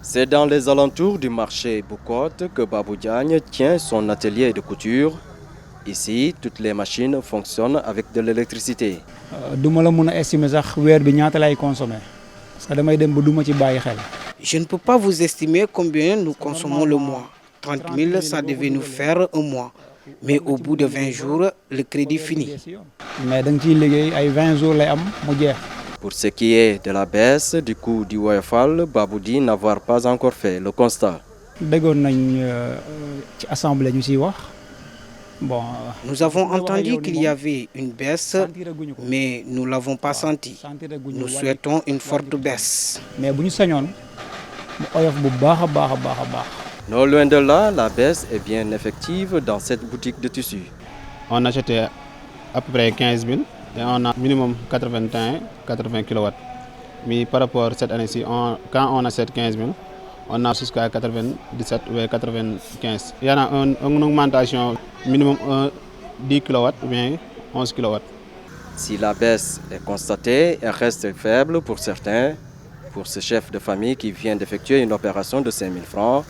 C'est dans les alentours du marché Boucotte que Babou Diagne tient son atelier de couture. Ici, toutes les machines fonctionnent avec de l'électricité. Je ne peux pas vous estimer combien nous consommons le mois. 30 000, ça devait nous faire un mois. Mais au bout de 20 jours, le crédit finit. Pour ce qui est de la baisse du coût du Woyofal, Babou dit n'avoir pas encore fait le constat. Nous avons entendu qu'il y avait une baisse, mais nous ne l'avons pas senti. Nous souhaitons une forte baisse. Non loin de là, la baisse est bien effective dans cette boutique de tissus. On achetait à peu près 15 000 et on a minimum 80 kW. Mais par rapport à cette année-ci, quand on achète 15 000, on a jusqu'à 97 ou 95. Il y en a une augmentation minimum 10 kW ou bien 11 kW. Si la baisse est constatée, elle reste faible pour certains. Pour ce chef de famille qui vient d'effectuer une opération de 5 000 francs,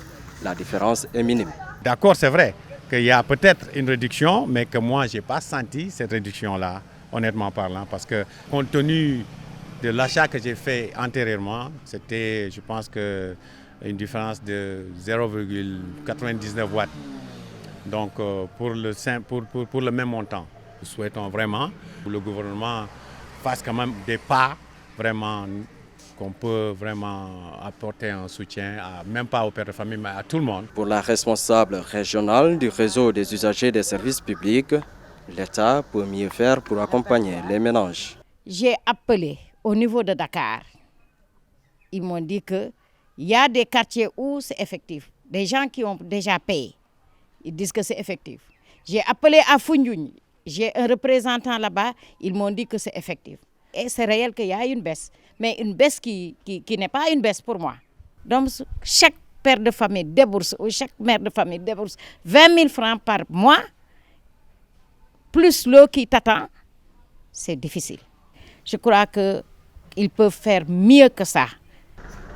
la différence est minime. D'accord, c'est vrai qu'il y a peut-être une réduction, mais que moi, je n'ai pas senti cette réduction-là, honnêtement parlant, parce que compte tenu de l'achat que j'ai fait antérieurement, c'était, je pense, une différence de 0,99 watts. Donc, pour le même montant, nous souhaitons vraiment que le gouvernement fasse quand même des pas vraiment qu'on peut vraiment apporter un soutien, même pas aux pères de famille, mais à tout le monde. Pour la responsable régionale du réseau des usagers des services publics, l'État peut mieux faire pour accompagner les ménages. J'ai appelé au niveau de Dakar. Ils m'ont dit qu'il y a des quartiers où c'est effectif. Des gens qui ont déjà payé, ils disent que c'est effectif. J'ai appelé à Foundiougne, j'ai un représentant là-bas, ils m'ont dit que c'est effectif. Et c'est réel qu'il y a une baisse, mais une baisse qui n'est pas une baisse pour moi. Donc, chaque père de famille débourse, ou chaque mère de famille débourse 20 000 francs par mois, plus l'eau qui t'attend, c'est difficile. Je crois qu'ils peuvent faire mieux que ça.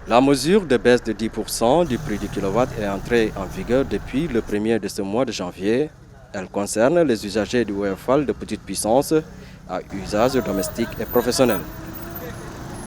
La mesure de baisse de 10% du prix du kilowatt est entrée en vigueur depuis le 1er de ce mois de janvier. Elle concerne les usagers du Woyofal de petite puissance à usage domestique et professionnel.